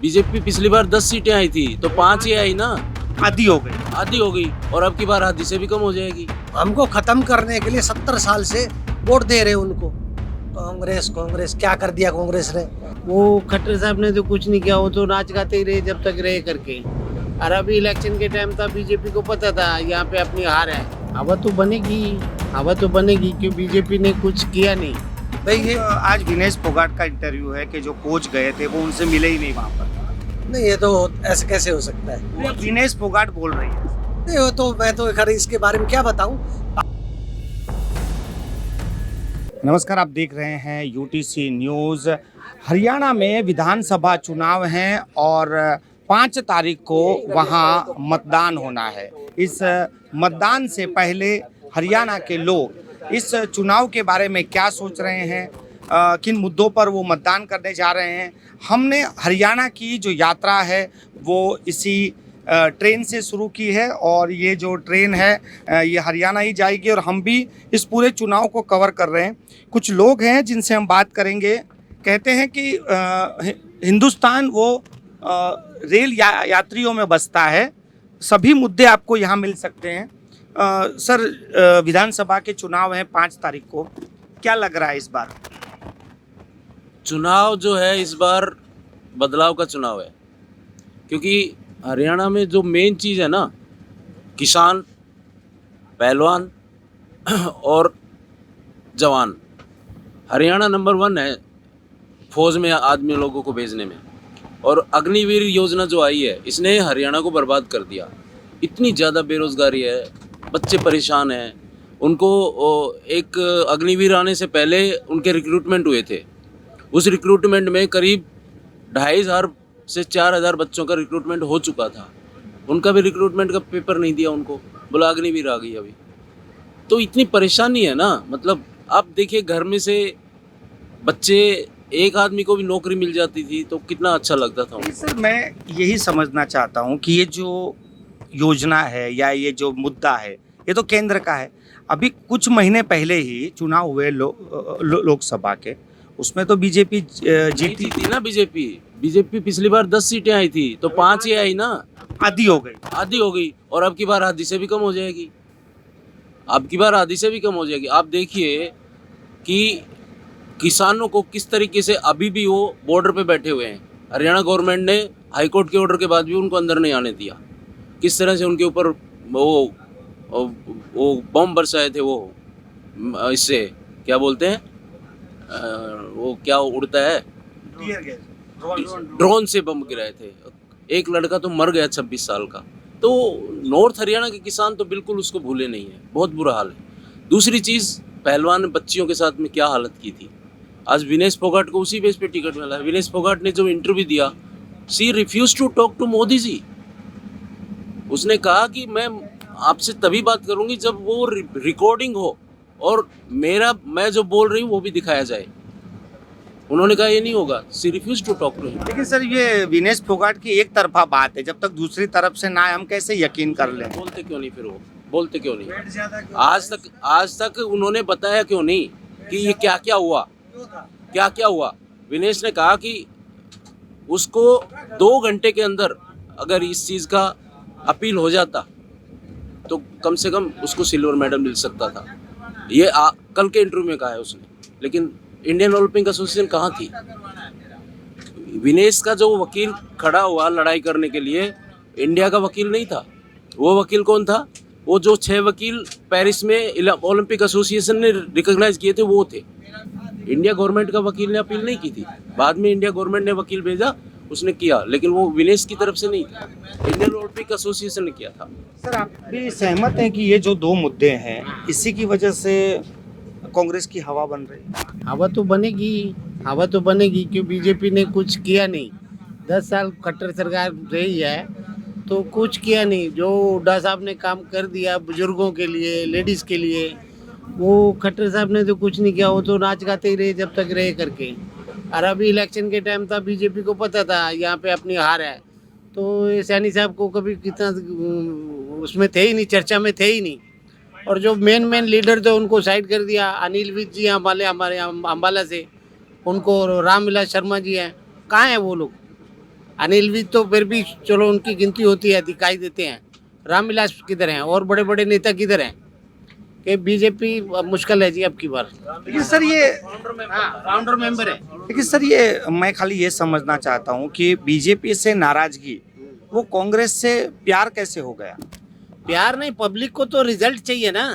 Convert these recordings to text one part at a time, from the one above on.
BJP पिछली बार 10 सीटें आई थी तो 5 ही आई ना, आधी हो गई। आधी हो गई और अब की बार आधी से भी कम हो जाएगी। हमको खत्म करने के लिए 70 साल से वोट दे रहे उनको। कांग्रेस कांग्रेस क्या कर दिया कांग्रेस ने? वो खट्टर साहब ने तो कुछ नहीं किया, वो तो नाच गाते ही रहे जब तक रहे करके। और अभी इलेक्शन के टाइम था, बीजेपी को पता था यहाँ पे अपनी हार है। हवा तो बनेगी क्योंकि बीजेपी ने कुछ किया नहीं। भाई ये आज विनेश फोगाट का इंटरव्यू है कि जो कोच गए थे वो उनसे मिले ही नहीं वहाँ पर। नहीं, ये तो ऐसे कैसे हो सकता है? वो विनेश फोगाट बोल रही है। नहीं, वो तो मैं तो खैर इसके बारे में क्या बताऊं। नमस्कार, आप देख रहे हैं यूटीसी न्यूज़। हरियाणा में विधानसभा चुनाव हैं और 5 तारीख को वहां मतदान होना है। इस मतदान से पहले हरियाणा के लोग इस चुनाव के बारे में क्या सोच रहे हैं, किन मुद्दों पर वो मतदान करने जा रहे हैं। हमने हरियाणा की जो यात्रा है वो इसी ट्रेन से शुरू की है और ये जो ट्रेन है ये हरियाणा ही जाएगी और हम भी इस पूरे चुनाव को कवर कर रहे हैं। कुछ लोग हैं जिनसे हम बात करेंगे। कहते हैं कि हिंदुस्तान वो रेल यात्रियों में बसता है, सभी मुद्दे आपको यहाँ मिल सकते हैं। सर, विधानसभा के चुनाव हैं 5 तारीख को, क्या लग रहा है इस बार? चुनाव जो है इस बार बदलाव का चुनाव है, क्योंकि हरियाणा में जो मेन चीज़ है ना, किसान, पहलवान और जवान। हरियाणा नंबर 1 है फौज में आदमी लोगों को भेजने में। और अग्निवीर योजना जो आई है इसने हरियाणा को बर्बाद कर दिया। इतनी ज़्यादा बेरोज़गारी है, बच्चे परेशान हैं। उनको एक अग्निवीर आने से पहले उनके रिक्रूटमेंट हुए थे। उस रिक्रूटमेंट में करीब 2500 से 4000 बच्चों का रिक्रूटमेंट हो चुका था। उनका भी रिक्रूटमेंट का पेपर नहीं दिया उनको, बोला अग्निवीर आ गई अभी। तो इतनी परेशानी है ना, मतलब आप देखिए घर में से बच्चे, एक आदमी को भी नौकरी मिल जाती थी तो कितना अच्छा लगता था उनको। सर, मैं यही समझना चाहता हूँ कि ये जो योजना है या ये जो मुद्दा है ये तो केंद्र का है। अभी कुछ महीने पहले ही चुनाव हुए लोकसभा के, उसमें तो बीजेपी जीती थी ना। बीजेपी पिछली बार 10 सीटें आई थी तो 5 ही आई ना, आधी हो गई। आधी हो गई और अब की बार आधी से भी कम हो जाएगी। आप देखिए कि किसानों को किस तरीके से अभी भी वो बॉर्डर पे बैठे हुए हैं। हरियाणा गवर्नमेंट ने हाईकोर्ट के ऑर्डर के बाद भी उनको अंदर नहीं आने दिया। किस तरह से उनके ऊपर वो बम बरसाए थे, वो इससे क्या बोलते हैं, वो क्या उड़ता है, ड्रोन से बम गिराए थे। एक लड़का तो मर गया 26 साल का। तो नॉर्थ हरियाणा के किसान तो बिल्कुल उसको भूले नहीं है, बहुत बुरा हाल है। दूसरी चीज़, पहलवान बच्चियों के साथ में क्या हालत की थी। आज विनेश फोगाट को उसी बेस पे टिकट मिला है। विनेश फोगाट ने जो इंटरव्यू दिया, she refuse to talk to Modi ji. उसने कहा कि मैं आपसे तभी बात करूंगी जब वो रिकॉर्डिंग हो और मैं जो बोल रही हूँ वो भी दिखाया जाए। उन्होंने कहा ये नहीं होगा, she refuse to talk to him. लेकिन सर, ये विनेश फोगाट की एक तरफा बात है, जब तक दूसरी तरफ से ना हम कैसे यकीन कर लें? बोलते क्यों नहीं फिर वो? बोलते क्यों नहीं? आज तक उन्होंने बताया क्यों नहीं कि ये क्या क्या हुआ? विनेश ने कहा कि उसको 2 घंटे के अंदर अगर इस चीज़ का अपील हो जाता तो कम से कम उसको सिल्वर मेडल मिल सकता था। ये कल के इंटरव्यू में कहा है उसने। लेकिन इंडियन ओलंपिक एसोसिएशन कहाँ थी? विनेश का जो वकील खड़ा हुआ लड़ाई करने के लिए, इंडिया का वकील नहीं था। वो वकील कौन था? वो जो 6 वकील पेरिस में ओलंपिक एसोसिएशन ने रिकॉग्नाइज किए थे वो थे। इंडिया गवर्नमेंट का वकील ने अपील नहीं की थी। बाद में इंडिया गवर्नमेंट ने वकील भेजा, उसने किया, लेकिन वो विनेश की तरफ से नहीं था, इंडियन ओलंपिक एसोसिएशन ने किया था। सर, आप भी सहमत हैं कि ये जो 2 मुद्दे हैं इसी की वजह से कांग्रेस की हवा बन रही है? हवा तो बनेगी क्योंकि बीजेपी ने कुछ किया नहीं। 10 साल खट्टर सरकार रही है तो कुछ किया नहीं। जो हुड्डा साहब ने काम कर दिया बुजुर्गों के लिए, लेडीज़ के लिए, वो खट्टर साहब ने तो कुछ नहीं किया। वो तो नाच गाते ही रहे जब तक रहे करके। और अभी इलेक्शन के टाइम था, बीजेपी को पता था यहाँ पे अपनी हार है, तो सैनी साहब को कभी कितना उसमें थे ही नहीं, चर्चा में थे ही नहीं। और जो मेन लीडर थे उनको साइड कर दिया। अनिल विज जी हमारे अम्बाला से, उनको रामविलास शर्मा जी हैं, कहाँ हैं वो लोग? अनिल विज तो फिर भी चलो उनकी गिनती होती है, दिखाई देते हैं। रामविलास किधर हैं और बड़े बड़े नेता किधर हैं? कि बीजेपी मुश्किल है जी अब की बार। लेकिन सर ये फाउंडर मेंबर है। लेकिन सर ये मैं खाली ये समझना चाहता हूँ कि बीजेपी से नाराजगी वो कांग्रेस से प्यार कैसे हो गया? प्यार नहीं, पब्लिक को तो रिजल्ट चाहिए ना।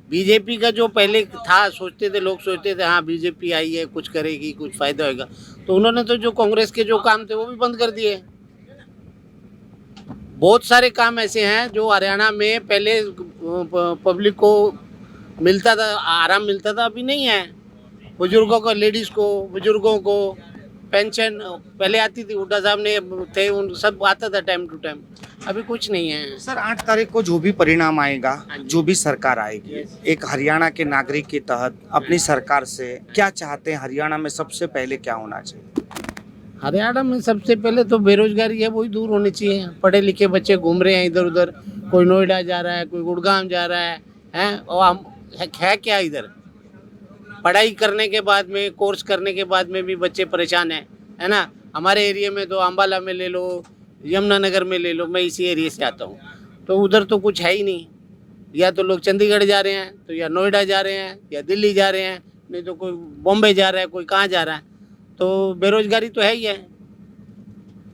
बीजेपी का जो पहले था, सोचते थे लोग, सोचते थे हाँ बीजेपी आई है कुछ करेगी, कुछ फायदा होगा, तो उन्होंने तो जो कांग्रेस के जो काम थे वो भी बंद कर दिए। बहुत सारे काम ऐसे हैं जो हरियाणा में पहले पब्लिक को मिलता था, आराम मिलता था, अभी नहीं है। बुजुर्गों को, लेडीज़ को, बुजुर्गों को पेंशन पहले आती थी, हुड्डा साहब ने थे, उन सब आता था टाइम टू टाइम, अभी कुछ नहीं है। सर 8 तारीख को जो भी परिणाम आएगा, जो भी सरकार आएगी, एक हरियाणा के नागरिक के तहत अपनी सरकार से क्या चाहते हैं? हरियाणा में सबसे पहले क्या होना चाहिए? हरियाणा में सबसे पहले तो बेरोजगारी है, वही दूर होनी चाहिए। पढ़े लिखे बच्चे घूम रहे हैं इधर उधर, कोई नोएडा जा रहा है, कोई गुड़गांव जा रहा है और हम है क्या इधर? पढ़ाई करने के बाद में, कोर्स करने के बाद में भी बच्चे परेशान हैं, है ना। हमारे एरिया में तो अम्बाला में ले लो, यमुनानगर में ले लो, मैं इसी एरिया से आता हूँ, तो उधर तो कुछ है ही नहीं। या तो लोग चंडीगढ़ जा रहे हैं, तो या नोएडा जा रहे हैं, या दिल्ली जा रहे हैं, नहीं तो कोई बॉम्बे जा रहा है, कोई कहाँ जा रहा है। तो बेरोजगारी तो है ही है,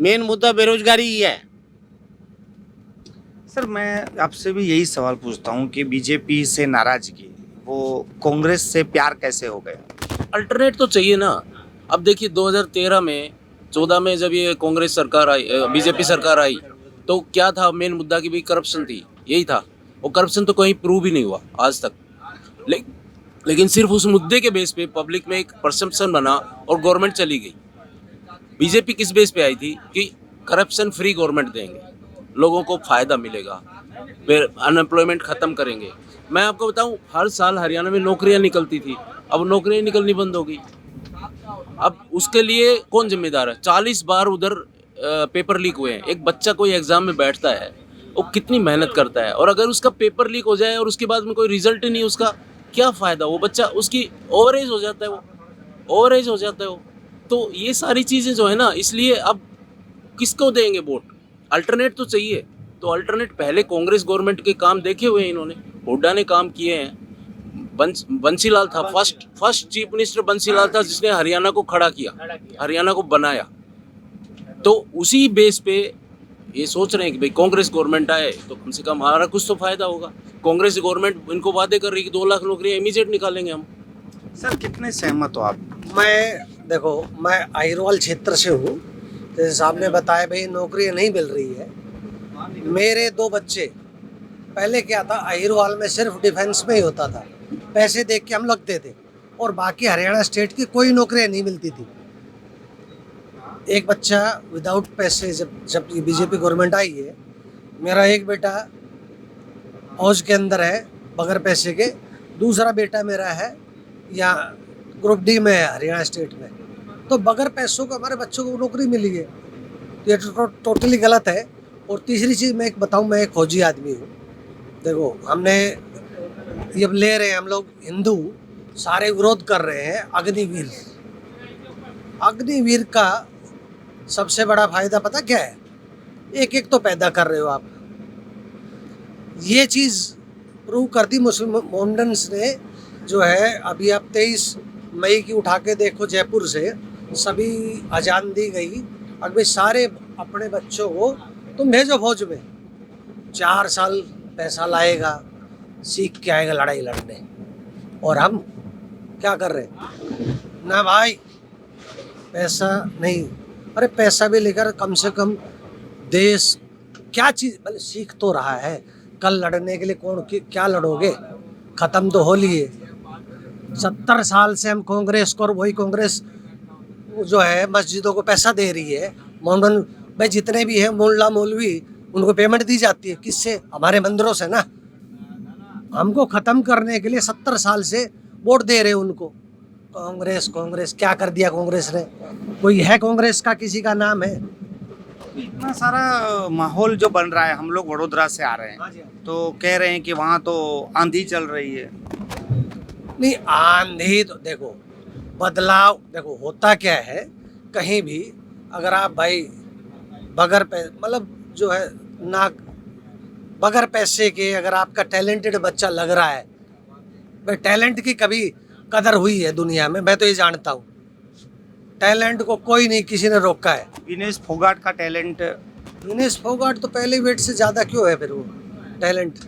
मेन मुद्दा बेरोजगारी ही है। सर मैं आपसे भी यही सवाल पूछता हूँ कि बीजेपी से नाराजगी वो कांग्रेस से प्यार कैसे हो गया? अल्टरनेट तो चाहिए ना। अब देखिए 2013 में 14 में जब ये कांग्रेस सरकार आई, बीजेपी सरकार आई, तो क्या था मेन मुद्दा की? भी करप्शन थी, यही था। और करप्शन तो कहीं प्रूव ही नहीं हुआ आज तक। लेकिन सिर्फ उस मुद्दे के बेस पे पब्लिक में एक परसेप्शन बना और गवर्नमेंट चली गई। बीजेपी किस बेस पे आई थी कि करप्शन फ्री गवर्नमेंट देंगे, लोगों को फ़ायदा मिलेगा, फिर अनएम्प्लॉयमेंट ख़त्म करेंगे। मैं आपको बताऊं, हर साल हरियाणा में नौकरियां निकलती थी, अब नौकरियां निकलनी बंद हो गई। अब उसके लिए कौन जिम्मेदार है? 40 बार उधर पेपर लीक हुए हैं। एक बच्चा कोई एग्ज़ाम में बैठता है, वो कितनी मेहनत करता है, और अगर उसका पेपर लीक हो जाए और उसके बाद में कोई रिजल्ट ही नहीं, उसका क्या फ़ायदा? वो बच्चा, उसकी ओवरेज हो जाता है, वो ओवरेज हो जाता है वो। तो ये सारी चीज़ें जो है ना, इसलिए अब किसको देंगे वोट? अल्टरनेट तो चाहिए। तो अल्टरनेट पहले कांग्रेस गवर्नमेंट के काम देखे हुए हैं इन्होंने, हुड्डा ने काम किए हैं। बंसीलाल था, फर्स्ट चीफ मिनिस्टर बंसीलाल था जिसने हरियाणा को खड़ा किया, हरियाणा को बनाया। तो उसी बेस पे ये सोच रहे हैं कि भाई कांग्रेस गवर्नमेंट आए तो कम से कम हमारा कुछ तो फायदा होगा। कांग्रेस गवर्नमेंट इनको वादे कर रही है कि 2 लाख नौकरियां इमीडिएट निकालेंगे हम। सर कितने सहमत हो आप? मैं देखो, मैं अहिरवाल क्षेत्र से हूँ, जैसे साहब ने बताया भाई नौकरी नहीं मिल रही है। मेरे 2 बच्चे, पहले क्या था, अहिरवाल में सिर्फ डिफेंस में ही होता था, पैसे देख के हम लगते थे, और बाकी हरियाणा स्टेट की कोई नौकरियाँ नहीं मिलती थी। एक बच्चा विदाउट पैसे, जब ये बीजेपी गवर्नमेंट आई है, मेरा एक बेटा फौज के अंदर है बगैर पैसे के, दूसरा बेटा मेरा है या ग्रुप डी में है हरियाणा स्टेट में। तो बगैर पैसों को हमारे बच्चों को नौकरी मिली है, तो ये टोटली गलत है। और तीसरी चीज़ मैं एक बताऊं, मैं एक फौजी आदमी हूँ। देखो, हमने ये ले रहे हैं, हम लोग हिंदू सारे विरोध कर रहे हैं अग्निवीर। अग्निवीर का सबसे बड़ा फायदा पता क्या है? एक तो पैदा कर रहे हो आप। ये चीज़ प्रूव कर दी मुसलमानस ने, जो है अभी आप 23 मई की उठा के देखो, जयपुर से सभी अजान दी गई, अभी सारे अपने बच्चों को तुम भेजो फौज में, 4 साल पैसा लाएगा, सीख के आएगा लड़ाई लड़ने। और हम क्या कर रहे हैं? ना भाई पैसा नहीं, अरे पैसा भी लेकर कम से कम देश क्या चीज़, भले सीख तो रहा है, कल लड़ने के लिए क्या लड़ोगे? ख़त्म तो हो लिए। 70 साल से हम कांग्रेस को, और वही कांग्रेस जो है मस्जिदों को पैसा दे रही है। मोहम्मद भाई जितने भी हैं मोल्ला मौलवी, उनको पेमेंट दी जाती है, किससे? हमारे मंदिरों से ना। हमको ख़त्म करने के लिए 70 साल से वोट दे रहे हैं उनको। कांग्रेस क्या कर दिया कांग्रेस ने? कोई है कांग्रेस का किसी का नाम है? इतना सारा माहौल जो बन रहा है, हम लोग वडोदरा से आ रहे हैं, तो कह रहे हैं कि वहाँ तो आंधी चल रही है। नहीं, आंधी तो देखो, बदलाव देखो होता क्या है, कहीं भी अगर आप भाई मतलब जो है ना, बगैर पैसे के अगर आपका टैलेंटेड बच्चा लग रहा है, भाई टैलेंट की कभी कदर हुई है दुनिया में, मैं तो ये जानता हूँ। टैलेंट को कोई नहीं किसी ने रोका है। विनेश फोगाट का टैलेंट, विनेश फोगाट तो पहले वेट से ज़्यादा क्यों है फिर वो टैलेंट?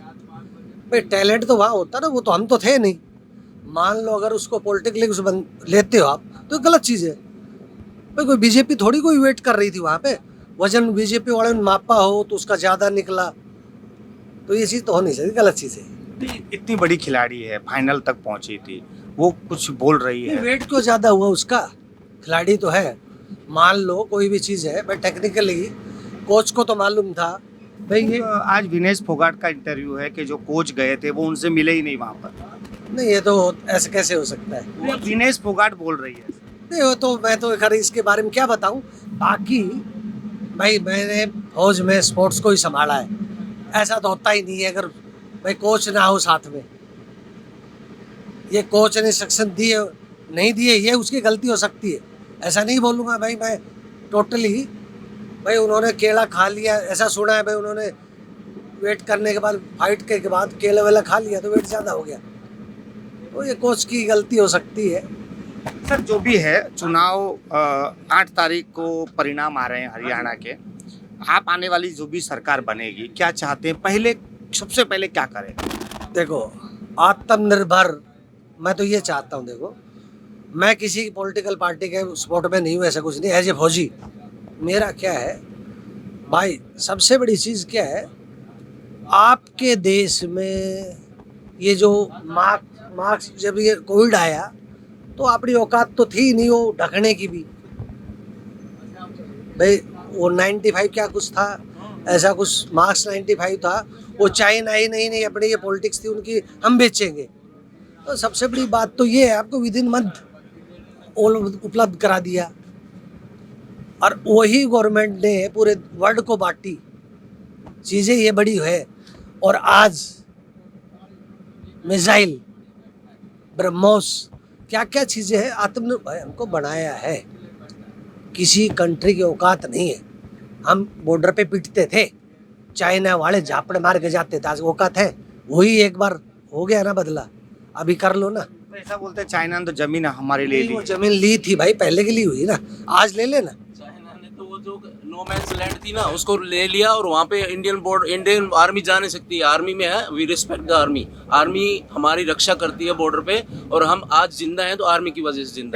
भाई टैलेंट तो वहाँ होता ना, वो तो हम तो थे नहीं। मान लो अगर उसको पॉलिटिकली लेते हो आप तो गलत चीज़ है। भाई कोई बीजेपी थोड़ी कोई वेट कर रही थी वहाँ पे, वजन बीजेपी वाले ने मापा हो तो उसका ज़्यादा निकला, तो ये चीज़ तो हो नहीं सकती, गलत चीज़ है। इतनी बड़ी खिलाड़ी है, फाइनल तक पहुंची थी, वो कुछ बोल रही है। वेट क्यों ज़्यादा हुआ उसका? खिलाड़ी तो है। मान लो कोई भी चीज़ है, भाई टेक्निकली कोच को तो मालूम था भाई ये आज विनेश फोगाट का इंटरव्यू है कि जो कोच गए थे वो उनसे मिले ही नहीं वहाँ पर। नहीं, ये तो ऐसे कैसे हो सकता है? विनेश फोगाट बोल रही है। नहीं वो तो मैं तो खैर इसके बारे में क्या बताऊं। बाकी भाई मैंने फौज में स्पोर्ट्स को ही संभाला है, ऐसा तो होता ही नहीं है अगर भाई कोच ना हो साथ में। ये कोच ने इंस्ट्रक्शन दिए नहीं दिए ये उसकी गलती हो सकती है, ऐसा नहीं बोलूँगा भाई मैं टोटली। भाई उन्होंने केला खा लिया, ऐसा सुना है भाई उन्होंने वेट करने के बाद, फाइट के बाद केला वेला खा लिया तो वेट ज़्यादा हो गया, तो ये कोच की गलती हो सकती है। सर जो भी है, चुनाव 8 तारीख को परिणाम आ रहे हैं हरियाणा के। आप आने वाली जो भी सरकार बनेगी, क्या चाहते हैं, पहले सबसे पहले क्या करें? देखो आत्मनिर्भर, मैं तो ये चाहता हूँ। देखो मैं किसी पॉलिटिकल पार्टी के सपोर्ट में नहीं हूँ, ऐसा कुछ नहीं। एज ए फौजी मेरा क्या है भाई, सबसे बड़ी चीज़ क्या है, आपके देश में ये जो मार्क्स जब ये कोविड आया तो अपनी औकात तो थी नहीं वो ढकने की भी। भाई वो 95 क्या कुछ था, ऐसा कुछ मार्क्स 95 था, वो चाइना ही नहीं अपनी ये पॉलिटिक्स थी उनकी, हम बेचेंगे। तो सबसे बड़ी बात तो ये है, आपको विद इन मंथ उपलब्ध करा दिया, और वही गवर्नमेंट ने पूरे वर्ल्ड को बांटी चीज़ें, ये बड़ी है। और आज मिसाइल, ब्रह्मोस, क्या क्या चीज़ें हैं, आत्मनिर्भर हमको बनाया है। किसी कंट्री की औकात नहीं है। हम बॉर्डर पे पिटते थे, चाइना वाले झापड़ मार के जाते थे, आज औकात है? वही एक बार हो गया ना बदला, अभी कर लो ना। ऐसा बोलते हैं चाइना ने तो जमीन हमारे लिए ली। वो जमीन ली थी भाई, पहले की ली हुई ना, आज ले लेना। चाइना ने तो वो जो नो मैंस लैंड थी ना उसको ले लिया, और वहाँ पे इंडियन आर्मी जा नहीं सकती। आर्मी में है, we respect the army. Army हमारी रक्षा करती है बॉर्डर पे, और हम आज जिंदा हैं तो आर्मी की वजह से जिंदा